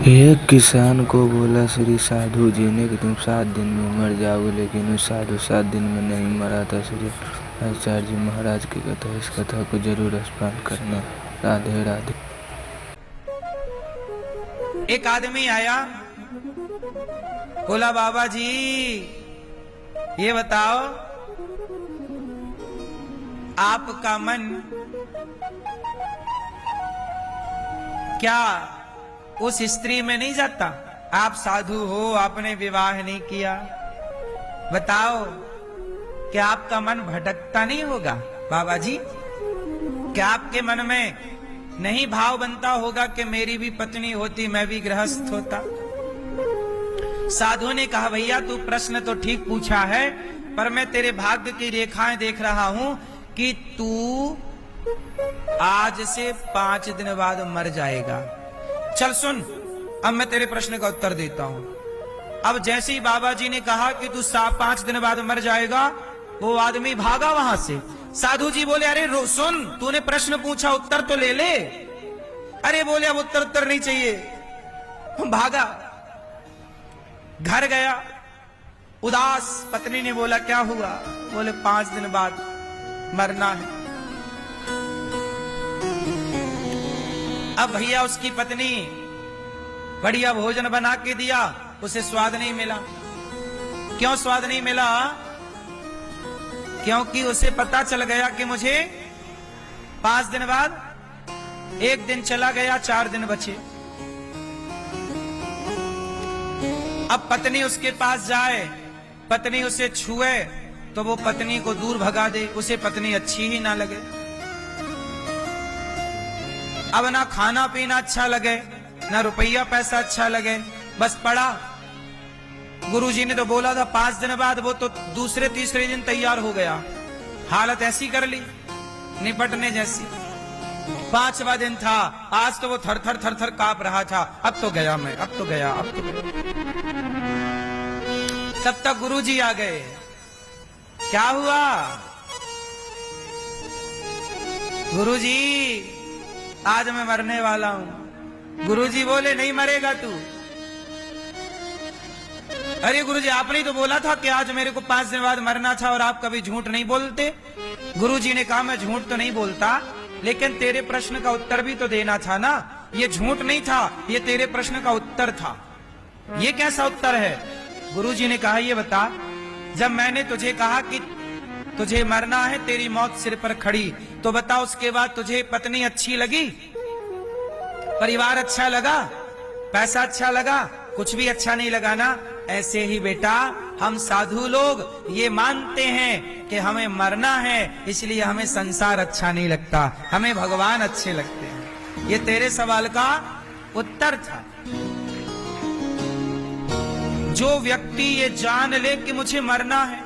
एक किसान को बोला श्री साधु जी ने कि तुम 7 दिन में मर जाओगे, लेकिन उस साधु 7 दिन में नहीं मरा था। श्री आचार्य जी महाराज की कथा, इस कथा को जरूर स्मरण करना। राधे राधे। एक आदमी आया, बोला बाबा जी ये बताओ, आपका मन क्या उस स्त्री में नहीं जाता? आप साधु हो, आपने विवाह नहीं किया, बताओ क्या आपका मन भटकता नहीं होगा? बाबा जी क्या आपके मन में नहीं भाव बनता होगा कि मेरी भी पत्नी होती, मैं भी गृहस्थ होता? साधु ने कहा भैया तू प्रश्न तो ठीक पूछा है, पर मैं तेरे भाग्य की रेखाएं देख रहा हूं कि तू आज से 5 दिन बाद मर जाएगा। चल सुन, अब मैं तेरे प्रश्न का उत्तर देता हूं। अब जैसे ही बाबा जी ने कहा कि तू 5 दिन बाद मर जाएगा, वो आदमी भागा वहां से। साधु जी बोले अरे सुन, तूने प्रश्न पूछा, उत्तर तो ले ले। अरे बोले अब उत्तर नहीं चाहिए। भागा, घर गया उदास। पत्नी ने बोला क्या हुआ? बोले 5 दिन बाद मरना है। अब भैया उसकी पत्नी बढ़िया भोजन बना के दिया, उसे स्वाद नहीं मिला। क्यों स्वाद नहीं मिला? क्योंकि उसे पता चल गया कि मुझे 5 दिन बाद, 1 दिन चला गया, 4 दिन बचे। अब पत्नी उसके पास जाए, पत्नी उसे छुए तो वो पत्नी को दूर भगा दे, उसे पत्नी अच्छी ही ना लगे। अब ना खाना पीना अच्छा लगे, ना रुपया पैसा अच्छा लगे, बस पड़ा। गुरुजी ने तो बोला था 5 दिन बाद, वो तो दूसरे तीसरे दिन तैयार हो गया। हालत ऐसी कर ली निपटने जैसी। 5वां दिन था, आज तो वो थर थर कांप रहा था। अब तो गया मैं, अब तो गया, अब तो गया। तब तक गुरुजी आ गए। क्या हुआ? गुरुजी आज मैं मरने वाला हूं। गुरुजी बोले नहीं मरेगा तू। अरे गुरुजी आपने ही तो बोला था कि आज मेरे को 5 दिन बाद मरना था, और आप कभी झूठ नहीं बोलते। गुरुजी ने कहा मैं झूठ तो नहीं बोलता, लेकिन तेरे प्रश्न का उत्तर भी तो देना था ना। ये झूठ नहीं था, ये तेरे प्रश्न का उत्तर था। ये कैसा उत्तर है? गुरुजी ने कहा ये बता, जब मैंने तुझे कहा कि तुझे मरना है, तेरी मौत सिर पर खड़ी, तो बता उसके बाद तुझे पत्नी अच्छी लगी, परिवार अच्छा लगा, पैसा अच्छा लगा? कुछ भी अच्छा नहीं लगा ना। ऐसे ही बेटा हम साधु लोग ये मानते हैं कि हमें मरना है, इसलिए हमें संसार अच्छा नहीं लगता, हमें भगवान अच्छे लगते हैं। ये तेरे सवाल का उत्तर था। जो व्यक्ति ये जान ले कि मुझे मरना है,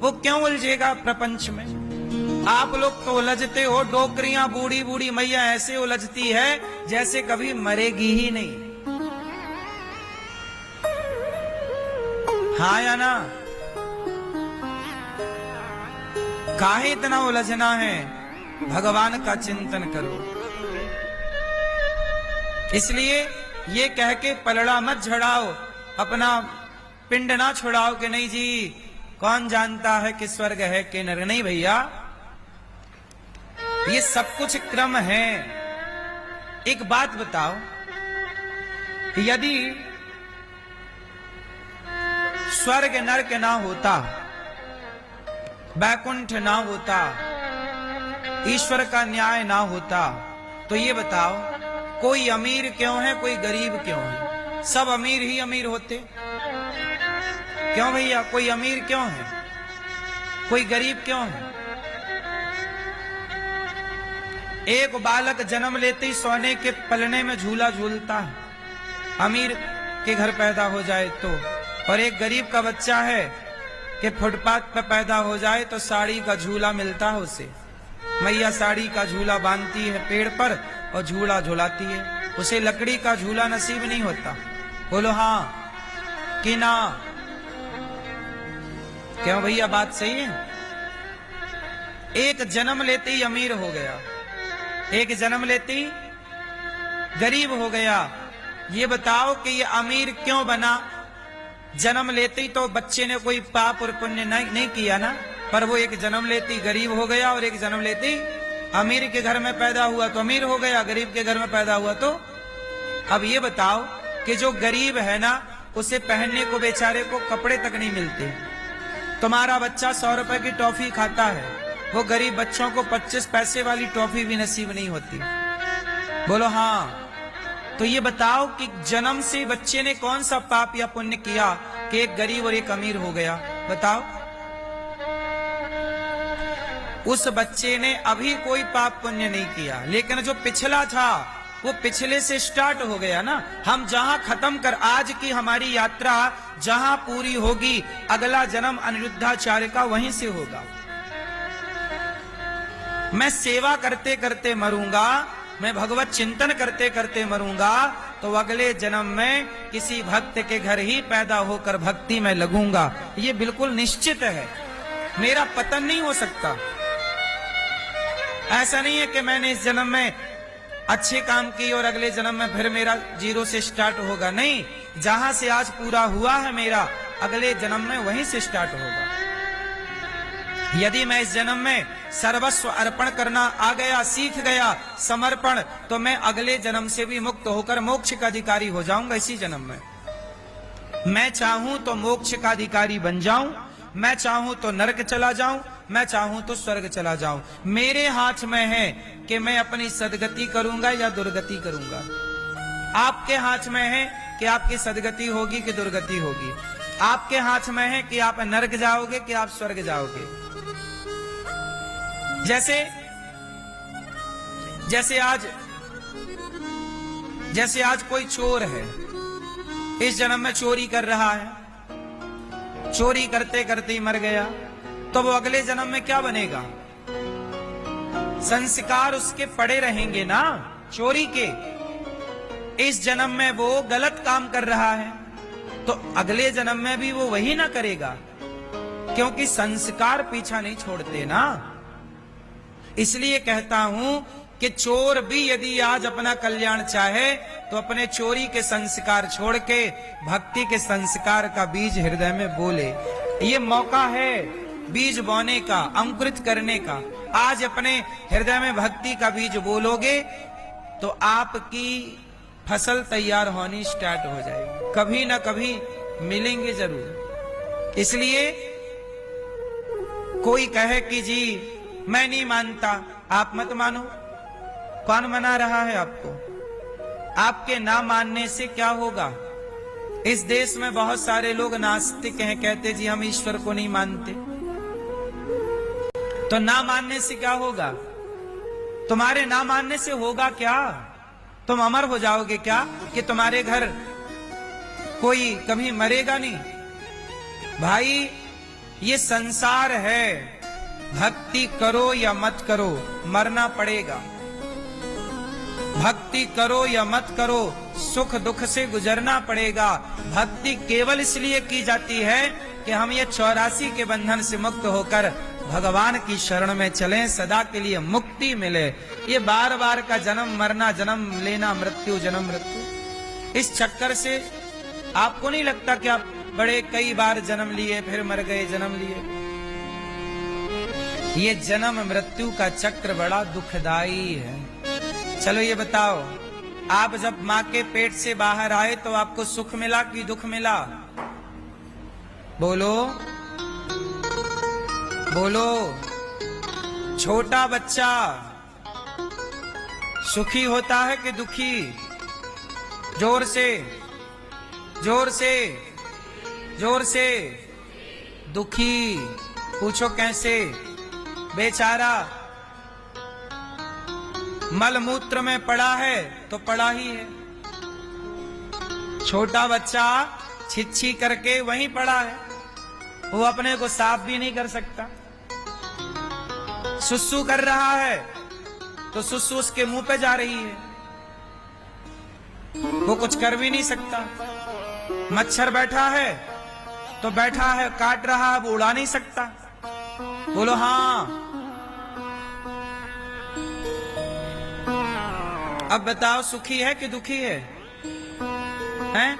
वो क्यों उलझेगा प्रपंच में? आप लोग तो उलझते हो, डोकरियां बूढ़ी बूढ़ी मैया ऐसे उलझती है जैसे कभी मरेगी ही नहीं। हाँ या ना? काहे इतना उलझना है? भगवान का चिंतन करो। इसलिए ये कह के पलड़ा मत झड़ाओ, अपना पिंड ना छुड़ाओ कि नहीं जी कौन जानता है कि स्वर्ग है कि नरक। नहीं भैया, ये सब कुछ क्रम है। एक बात बताओ, यदि स्वर्ग नरक ना होता, वैकुंठ ना होता, ईश्वर का न्याय ना होता, तो ये बताओ कोई अमीर क्यों है, कोई गरीब क्यों है? सब अमीर ही अमीर होते। क्यों भैया? कोई अमीर क्यों है, कोई गरीब क्यों है? एक बालक जन्म लेते ही सोने के पलने में झूला झूलता है, अमीर के घर पैदा हो जाए तो। और एक गरीब का बच्चा है कि फुटपाथ पर पैदा हो जाए तो साड़ी का झूला मिलता है उसे। मैया साड़ी का झूला बांधती है पेड़ पर और झूला झुलाती है, उसे लकड़ी का झूला नसीब नहीं होता। बोलो हाँ कि ना? क्यों भैया, बात सही है? एक जन्म लेते ही अमीर हो गया, एक जन्म लेते ही गरीब हो गया, ये बताओ कि ये अमीर क्यों बना? जन्म लेते ही तो बच्चे ने कोई पाप और पुण्य नहीं किया ना, पर वो एक जन्म लेते ही गरीब हो गया और एक जन्म लेते ही अमीर के घर में पैदा हुआ तो अमीर हो गया, गरीब के घर में पैदा हुआ तो। अब ये बताओ कि जो गरीब है ना, उसे पहनने को बेचारे को कपड़े तक नहीं मिलते। तुम्हारा बच्चा 100 रुपए की टॉफी खाता है, वो गरीब बच्चों को 25 पैसे वाली टॉफी भी नसीब नहीं होती। बोलो हाँ। तो ये बताओ कि जन्म से बच्चे ने कौन सा पाप या पुण्य किया कि एक गरीब और एक अमीर हो गया? बताओ। उस बच्चे ने अभी कोई पाप पुण्य नहीं किया, लेकिन जो पिछला था वो पिछले से स्टार्ट हो गया ना। हम जहां खत्म कर, आज की हमारी यात्रा जहां पूरी होगी, अगला जन्म अनिरुद्धाचार्य का वहीं से होगा। मैं सेवा करते करते मरूंगा, मैं भगवत चिंतन करते करते मरूंगा, तो अगले जन्म में किसी भक्त के घर ही पैदा होकर भक्ति में लगूंगा। ये बिल्कुल निश्चित है, मेरा पतन नहीं हो सकता। ऐसा नहीं है कि मैंने इस जन्म में अच्छे काम किए और अगले जन्म में फिर मेरा जीरो से स्टार्ट होगा। नहीं, जहां से आज पूरा हुआ है मेरा, अगले जन्म में वहीं से स्टार्ट होगा। यदि मैं इस जन्म में सर्वस्व अर्पण करना आ गया, सीख गया समर्पण, तो मैं अगले जन्म से भी मुक्त होकर मोक्ष का अधिकारी हो जाऊंगा इसी जन्म में। मैं चाहूं तो मोक्ष का अधिकारी बन जाऊं, मैं चाहूं तो नरक चला जाऊं, मैं चाहूं तो स्वर्ग चला जाऊं। मेरे हाथ में है कि मैं अपनी सदगति करूंगा या दुर्गति करूंगा। आपके हाथ में है कि आपकी सदगति होगी कि दुर्गति होगी। आपके हाथ में है कि आप नरक जाओगे कि आप स्वर्ग जाओगे। जैसे आज कोई चोर है, इस जन्म में चोरी कर रहा है, चोरी करते करते ही मर गया, तो वो अगले जन्म में क्या बनेगा? संस्कार उसके पड़े रहेंगे ना चोरी के। इस जन्म में वो गलत काम कर रहा है, तो अगले जन्म में भी वो वही ना करेगा, क्योंकि संस्कार पीछा नहीं छोड़ते ना। इसलिए कहता हूं कि चोर भी यदि आज अपना कल्याण चाहे तो अपने चोरी के संस्कार छोड़ के भक्ति के संस्कार का बीज हृदय में बोले। ये मौका है बीज बोने का, अंकुरित करने का। आज अपने हृदय में भक्ति का बीज बोलोगे तो आपकी फसल तैयार होनी स्टार्ट हो जाएगी, कभी ना कभी मिलेंगे जरूर। इसलिए कोई कहे कि जी मैं नहीं मानता, आप मत मानो। कौन मना रहा है आपको? आपके ना मानने से क्या होगा? इस देश में बहुत सारे लोग नास्तिक हैं, कहते जी हम ईश्वर को नहीं मानते। तो ना मानने से क्या होगा? तुम्हारे ना मानने से होगा क्या? तुम अमर हो जाओगे क्या? कि तुम्हारे घर कोई कभी मरेगा नहीं? भाई ये संसार है, भक्ति करो या मत करो मरना पड़ेगा। भक्ति करो या मत करो सुख दुख से गुजरना पड़ेगा। भक्ति केवल इसलिए की जाती है कि हम ये 84 के बंधन से मुक्त होकर भगवान की शरण में चलें, सदा के लिए मुक्ति मिले। ये बार बार का जन्म मरना, जन्म लेना, मृत्यु, जन्म मृत्यु, इस चक्कर से आपको नहीं लगता कि आप बड़े कई बार जन्म लिए फिर मर गए, जन्म लिए? ये जन्म मृत्यु का चक्र बड़ा दुखदाई है। चलो ये बताओ, आप जब माँ के पेट से बाहर आए तो आपको सुख मिला कि दुख मिला? बोलो बोलो। छोटा बच्चा सुखी होता है कि दुखी? जोर से जोर से जोर से। दुखी। पूछो कैसे? बेचारा मलमूत्र में पड़ा है तो पड़ा ही है। छोटा बच्चा छिछी करके वहीं पड़ा है, वो अपने को साफ भी नहीं कर सकता। सुसु कर रहा है तो सुसु उसके मुंह पे जा रही है, वो कुछ कर भी नहीं सकता। मच्छर बैठा है तो बैठा है, काट रहा है, वो उड़ा नहीं सकता। बोलो हाँ। अब बताओ सुखी है कि दुखी है? हैं?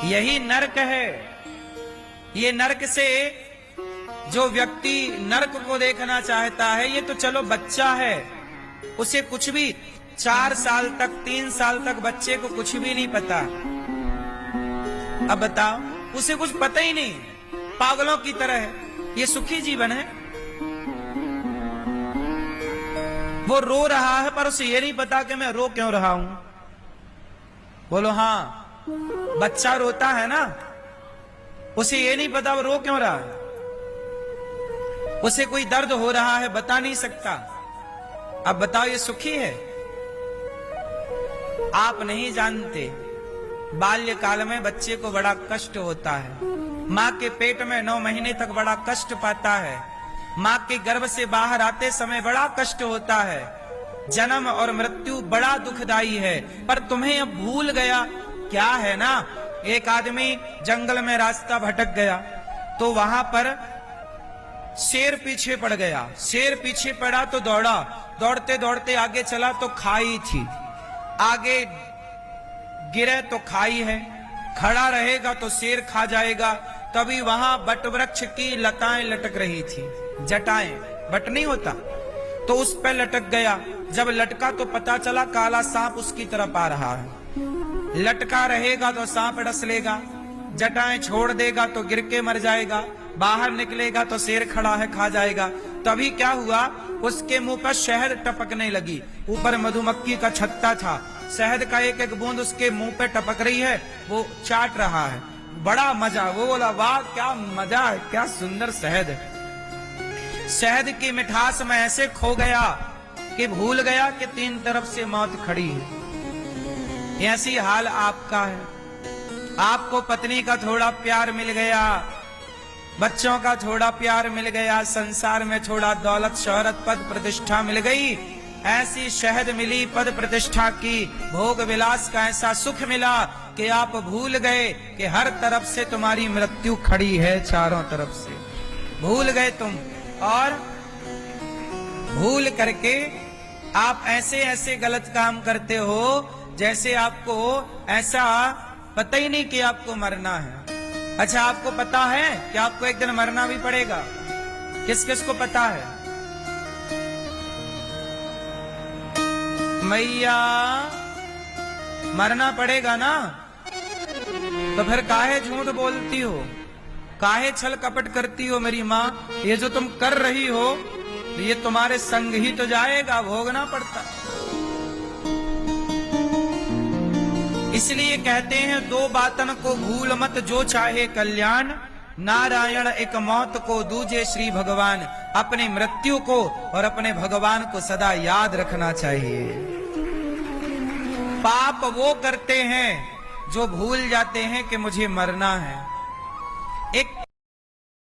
यही नरक है। ये नरक से जो व्यक्ति नरक को देखना चाहता है, ये तो चलो बच्चा है, उसे कुछ भी 4 साल तक 3 साल तक बच्चे को कुछ भी नहीं पता। अब बताओ, उसे कुछ पता ही नहीं, पागलों की तरह है। ये सुखी जीवन है। वो रो रहा है पर उसे ये नहीं पता कि मैं रो क्यों रहा हूं। बोलो हाँ, बच्चा रोता है ना, उसे ये नहीं पता वो रो क्यों रहा है। उसे कोई दर्द हो रहा है, बता नहीं सकता। अब बताओ, ये सुखी है? आप नहीं जानते, बाल्यकाल में बच्चे को बड़ा कष्ट होता है। माँ के पेट में 9 महीने तक बड़ा कष्ट पाता है। माँ के गर्भ से बाहर आते समय बड़ा कष्ट होता है। जन्म और मृत्यु बड़ा दुखदाई है। पर तुम्हें अब भूल गया क्या है ना, एक आदमी जंगल में रास्ता भटक गया तो वहां पर शेर पीछे पड़ गया। शेर पीछे पड़ा तो दौड़ा, दौड़ते दौड़ते आगे चला तो खाई थी, आगे गिरे तो खाई है, खड़ा रहेगा तो शेर खा जाएगा। तभी वहां बट वृक्ष की लताएं लटक रही थी, जटाएं, बट नहीं होता, तो उस पर लटक गया। जब लटका तो पता चला काला सांप उसकी तरफ आ रहा है। लटका रहेगा तो सांप डस लेगा, जटाएं छोड़ देगा तो गिर के मर जाएगा, बाहर निकलेगा तो शेर खड़ा है खा जाएगा। तभी क्या हुआ, उसके मुंह पर शहद टपकने लगी। ऊपर मधुमक्खी का छत्ता था, शहद का एक एक बूंद उसके मुंह पे टपक रही है, वो चाट रहा है, बड़ा मजा। वो बोला वाह क्या मजा है, क्या सुंदर शहद है। शहद की मिठास में ऐसे खो गया कि भूल गया कि 3 तरफ से मौत खड़ी है। ऐसी हाल आपका है। आपको पत्नी का थोड़ा प्यार मिल गया, बच्चों का थोड़ा प्यार मिल गया, संसार में थोड़ा दौलत शोहरत पद प्रतिष्ठा मिल गई, ऐसी शहद मिली पद प्रतिष्ठा की, भोग विलास का ऐसा सुख मिला कि आप भूल गए कि हर तरफ से तुम्हारी मृत्यु खड़ी है, चारों तरफ से भूल गए तुम। और भूल करके आप ऐसे ऐसे गलत काम करते हो जैसे आपको ऐसा पता ही नहीं कि आपको मरना है। अच्छा, आपको पता है कि आपको एक दिन मरना भी पड़ेगा? किस किस को पता है? मैया, मरना पड़ेगा ना, तो फिर काहे झूठ बोलती हो, काहे छल कपट करती हो? मेरी माँ, ये जो तुम कर रही हो ये तुम्हारे संग ही तो जाएगा, भोगना पड़ता। इसलिए कहते हैं 2 बातन को भूल मत, जो चाहे कल्याण, नारायण एक मौत को, दूजे श्री भगवान। अपनी मृत्यु को और अपने भगवान को सदा याद रखना चाहिए। पाप वो करते हैं जो भूल जाते हैं कि मुझे मरना है। एक